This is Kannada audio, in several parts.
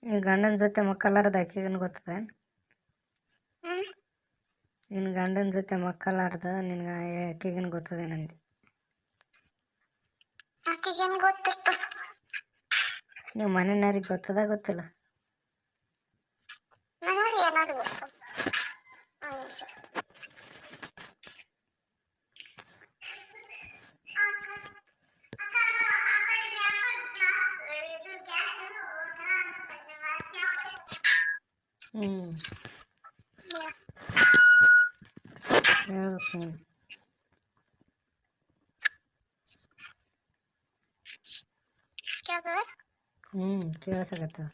ನಿನ್ ಗಂಡನ ಜೊತೆ ಮಕ್ಕಳಾರ್ದ ಆಕಿಗೇನು ಗೊತ್ತದ? ಹ್ಮ್ ನಿನ್ನ ಗಂಡನ ಜೊತೆ ಮಕ್ಕಳಾರ್ದ ನಿನ್ಗೆ ಆಕಿಗೇನು ಗೊತ್ತದೇನಂದು? ಆಕಿಗೇನ್ ಗೊತ್ತಿತ್ತು? ನೀವು ಮನೆಯವ್ರಿಗೆ ಗೊತ್ತದ ಗೊತ್ತಿಲ್ಲ? ನನಗೆ ಏನಾದ್ರು ಗೊತ್ತು. ಒಂದು ನಿಮಿಷ. ಹ್ಞೂ ಹೇಳ್ಬೇಕು ನೀನು. ಕೇಳ್ತದೆ? ಹ್ಞೂ ಕೇಳಿಸಕತ್ತದ.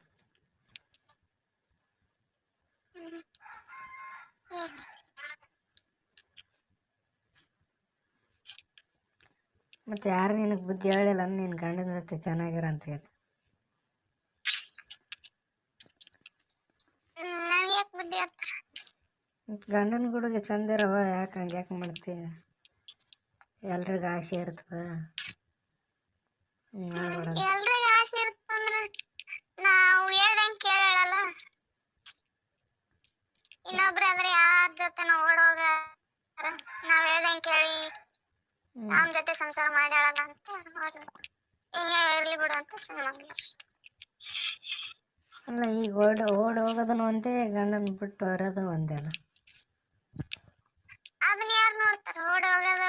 ಮತ್ತು ಯಾರು ನಿನಗೆ ಬುದ್ಧಿ ಹೇಳಿಲ್ಲ ನಿನ್ನ ಗಂಡನ ಜೊತೆ ಚೆನ್ನಾಗಿರ ಅಂತ ಹೇಳಿ? ನನಗೆ ಯಾಕೆ ಬುದ್ಧಿ ಹೇಳ್ತಾರೆ? ಗಂಡನ ಗುಡುಗೆ ಚಂದ ಇರವ, ಯಾಕೆ ಹಂಗೆ ಯಾಕೆ ಮಾಡ್ತೀಯ? ಎಲ್ರಿಗೂ ಆಸೆ ಇರ್ತದೆ. ಮಾಡ್ಬೇಡ. ಎಲ್ರಿಗೂ ಆಸೆ ಇರ್ತಂದ್ರೆ ನಾವು ಹೇಳ್ದಂಗೆ ಕೇಳಲ್ಲ. ಇನ್ನೊಬ್ರು ಆದ್ರೆ ಯಾರ ಜೊತೆ ಓಡೋಗ ನಾವ್ ಹೇಳ್ದಂಗೆ ಕೇಳಿ ಅವನ ಜೊತೆ ಸಂಸಾರ ಮಾಡ್ಯಾಳಲ್ಲ ಅಂತ ಅವ್ರು ಹಿಂಗೆ ಇರ್ಲಿ ಬಿಡು ಅಂತ ಸುಮ್ಮನೆ. ಅಲ್ಲ, ಈಗ ಓಡಿ ಹೋಗೋದನ್ನು ಒಂದೇ, ಗಂಡನ ಬಿಟ್ಟು ಬರೋದು ಒಂದೇ ಅಲ್ಲ? ಅದನ್ನ ಯಾರು ನೋಡ್ತಾರ? ಓಡೋದ್ರೆ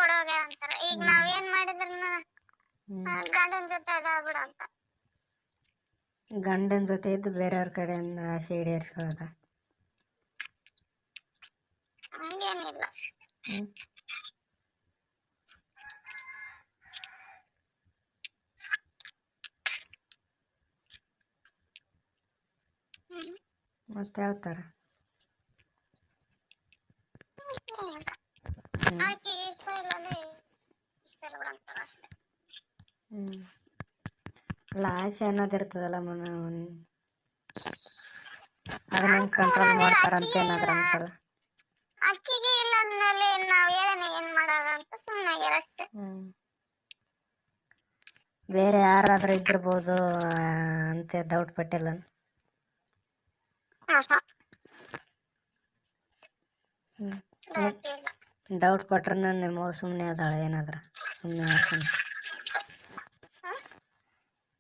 ಓಡೋಗ ಅಂತಾರ. ಈಗ ನಾವೇನ್ ಮಾಡಿದ್ರು ಗಂಡನ ಜೊತೆ ಅದ ಬಿಡು ಅಂತ. ಗಂಡನ ಜೊತೆ ಇದ್ದು ಬೇರೆಯವ್ರ ಕಡೆಯಿಂದ ಆಸೆ ಈಡೇರಿಸ್ಕೊಳ್ಳೋದ? ಹಂಗೇನಿಲ್ಲ. ಮತ್ತೆ ಯಾವ ಥರ? ಆಕೆ ಇಷ್ಟ ಇಲ್ಲ ಅಂದ್ರೆ ಇಷ್ಟ ಇಲ್ಲ ಬಿಡು ಅಂತಾರ ಅಷ್ಟೇ. ಅಲ್ಲ, ಆಸೆ ಅನ್ನೋದು ಇರ್ತದಲ್ಲ ಅದನ್ನ ಹೆಂಗೆ ಕಂಟ್ರೋಲ್ ಮಾಡ್ತಾರಂತ ಏನಾದ್ರು ಅನ್ಸಲ್ಲ? ಅಕ್ಕಿಗೆ ಇಲ್ಲ ಅಂದ್ಮೇಲೆ ನಾವ್ ಹೇಳೋಣ ಏನ್ ಮಾಡೋದ ಅಂತ ಸುಮ್ಮನೆ ಆಗ್ಯಾರ ಅಷ್ಟೇ. ಬೇರೆ ಯಾರಾದ್ರೂ ಇದ್ದಿರ್ಬೋದು ಅಂತ ಡೌಟ್ ಪಟ್ಟಿಲ್ಲ? ಡೌಟ್ ಪಟ್ರೆ ನಿಮ್ಮ ಸುಮ್ಮನೆ ಅದಾಳ ಏನಾದ್ರ? ಸುಮ್ಮನೆ ಹಾಕೊಂಡು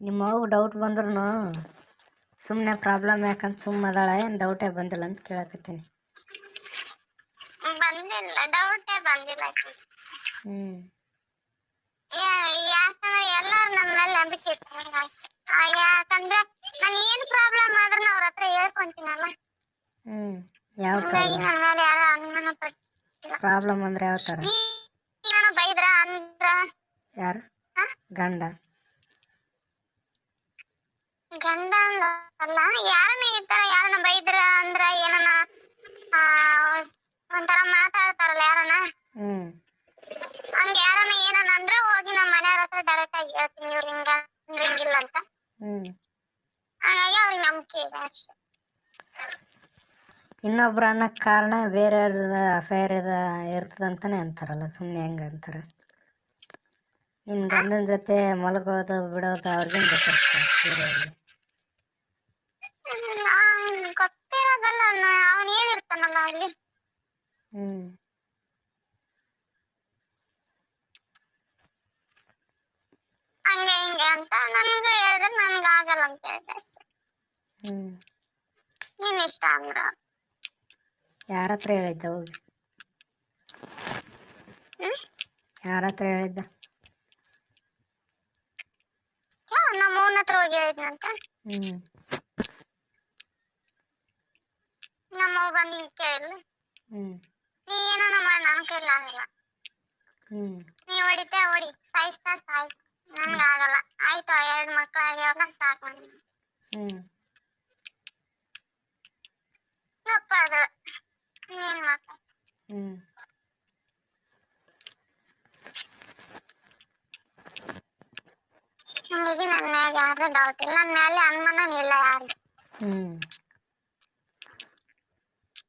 ನಿಮ್ಮ ಅವ್ವ ಡೌಟ್ ಬಂದ್ರು ಸುಮ್ಮನೆ ಪ್ರಾಬ್ಲಮ್ ಯಾಕಂತ ಸುಮ್ಮನೆ ಅದಾಳ, ಏನು ಡೌಟೇ ಬಂದಿಲ್ಲ ಅಂತ ಕೇಳಕತ್ತೀನಿ. ಬಂದಿಲ್ಲ, ಡೌಟೇ ಬಂದಿಲ್ಲ. ಯಾಕಂದ್ರೆ ಎಲ್ಲರೂ ನನ್ನ ಮೇಲೆ ನಂಬಿಕೆ ಇರ್ತಾರೆ ಅಷ್ಟೇ. ಯಾಕಂದ್ರೆ ನಾನು ಏನು ಪ್ರಾಬ್ಲಮ್ ಆದ್ರೂ ಅವ್ರ ಹತ್ರ ಹೇಳ್ಕೊಂತೀನಲ್ಲ. ಯಾವ ಹಂಗಾಗಿ ನನ್ನ ಮೇಲೆ ಯಾರು ಅನುಮಾನ ಪಡ್ತಿಲ್ಲ. ಪ್ರಾಬ್ಲಮ್ ಅಂದ್ರೆ ಯಾವ ಥರ? ನೀನು ಬೈದ್ರ ಅಂದ್ರ ಯಾರು? ಗಂಡ ಅಲ್ಲ, ಯಾರನ್ನ ಈ ತರ ಯಾರನ್ನ ಬೈದ್ರ ಅಂದ್ರ ಏನನ ಒಂಥರ ಮಾತಾಡ್ತಾರಲ್ಲ ಯಾರನ್ನ, ಹಂಗ ಯಾರನ್ನ ಏನನ್ನ ಅಂದ್ರೆ ಹೋಗಿ ನಮ್ಮ ಮನೆಯವ್ರ ಹತ್ರ ಡೈರೆಕ್ಟ್ ಆಗಿ ಹೇಳ್ತೀನಿ, ಇವ್ರು ಹಿಂಗಿಲ್ಲ ಅಂತ. ಹಾಗಾಗಿ ಅವ್ರಿಗೆ ನಂಬಿಕೆ ಇದೆ ಅಷ್ಟೇ. ಇನ್ನೊಬ್ರು ಅನ್ನೋಕ್ಕೆ ಕಾರಣ ಬೇರೆಯವ್ರದ ಅಫೇರ್ ಇರ್ತದಂತಾನೆ ಅಂತಾರಲ್ಲ, ಸುಮ್ಮನೆ ಹೆಂಗೆ ಅಂತಾರೆ? ನಿನ್ನ ಗಂಡನ ಜೊತೆ ಮಲಗೋದು ಬಿಡೋದು ಅವ್ರಿಗೇನು ಗೊತ್ತಿರ್ತದೆ? ಗೊತ್ತಿರೋದಲ್ಲ, ಅವನು ಹೇಳಿರ್ತಾನಲ್ಲ ಅಲ್ಲಿ. ಹಂಗೆ ಹಿಂಗೆ ಅಂತ ನನ್ಗೆ ಹೇಳಿದ್ರೆ ನನ್ಗೆ ಆಗಲ್ಲ ಅಂತ ಹೇಳಿದೆ ಅಷ್ಟೇ. ನೀನ್ ಇಷ್ಟ ಅಂದ್ರ ಯಾರ ಹತ್ರ ಹೇಳಿದ್ದ ಹೋಗಿ? ಯಾರ ಹತ್ರ ಹೇಳಿದ್ದ? ನಮ್ಮ ಅವನ ಹತ್ರ ಹೋಗಿ ಹೇಳಿದ್ನಂತ. ನಮ್ಮ ಅವ್ವ ಬಂದು ಹಿಂಗೆ ಕೇಳಿದ್ಲು, ನೀ ಏನೋ ಮಾಡಿ ನನ್ನ ಕೈಲಿ ಆಗಲ್ಲ, ನೀ ಹೊಡಿತಾ ಹೊಡಿ, ಸಾಯಿಸ್ತಾ ಸಾಯಿಸ್, ನನ್ಗೆ ಆಗಲ್ಲ. ಆಯ್ತು, 2 ಮಕ್ಕಳು ಆಗ್ಯಾವಲ್ಲ, ಸಾಕು ಮಂದಿ ಗಪ್ಪ ಅದ. ಏನ್ ಮಾಡ್ತ ಹೀಗೆ ನನ್ನ ಮ್ಯಾಗ ಯಾರು ಡೌಟ್ ಇಲ್ಲ, ನನ್ನ ಮೇಲೆ ಅನುಮಾನ ಇಲ್ಲ ಯಾರು.